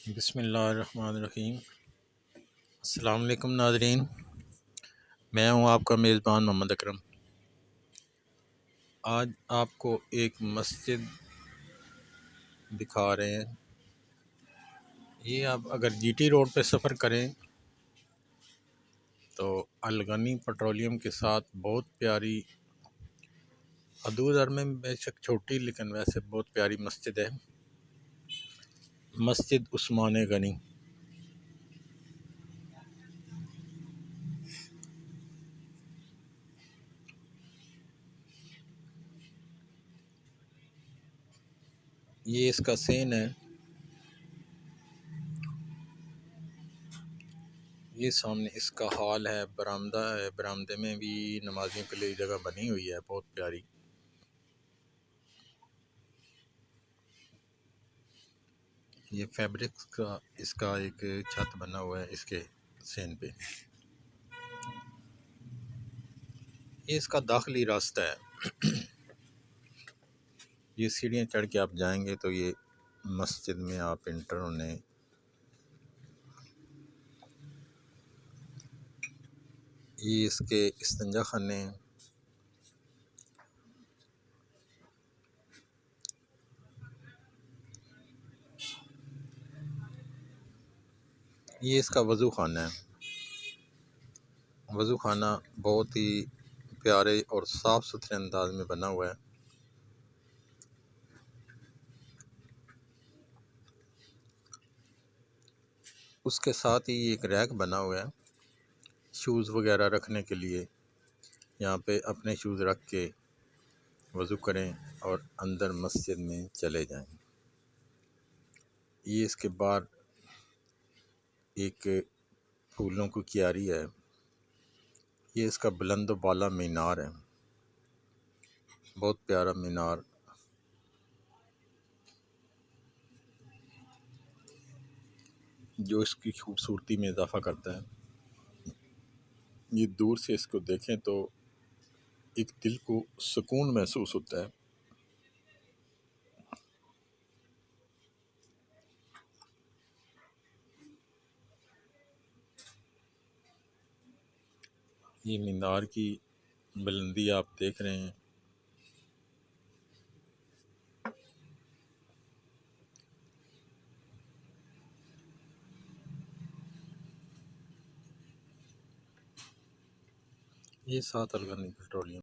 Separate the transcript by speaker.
Speaker 1: बिस्मिल्लाहिर्रहमानिर्रहीम। अस्सलाम वालेकुम नाज़रीन, मैं हूं आपका मेज़बान मोहम्मद अकरम। आज आपको एक मस्जिद दिखा रहे हैं। ये आप अगर जीटी रोड पे सफ़र करें तो अलगनी पेट्रोलियम के साथ बहुत प्यारी, हदूद में बेशक छोटी लेकिन वैसे बहुत प्यारी मस्जिद है, मस्जिद उस्मान गनी। ये इसका सीन है। ये सामने इसका हॉल है, बरामदा है, बरामदे में भी नमाजियों के लिए जगह बनी हुई है बहुत प्यारी। ये फैब्रिक्स का इसका एक छत बना हुआ है इसके सीन पे। ये इसका दाखिली रास्ता है। ये सीढ़ियाँ चढ़ के आप जाएंगे तो ये मस्जिद में आप इंटर होने। ये इसके इस्तिंजा खाने हैं। ये इसका वज़ू खाना है। वज़ू खाना बहुत ही प्यारे और साफ़ सुथरे अंदाज में बना हुआ है। उसके साथ ही एक रैक बना हुआ है शूज़ वगैरह रखने के लिए। यहाँ पे अपने शूज़ रख के वज़ू करें और अंदर मस्जिद में चले जाएं। ये इसके बाहर एक फूलों की क्यारी है। ये इसका बुलंद बाला मीनार है, बहुत प्यारा मीनार। जो इसकी खूबसूरती में इजाफ़ा करता है। ये दूर से इसको देखें तो एक दिल को सुकून महसूस होता है। ये मीनार की बुलंदी आप देख रहे हैं। ये 7 अलगनी पेट्रोलियम।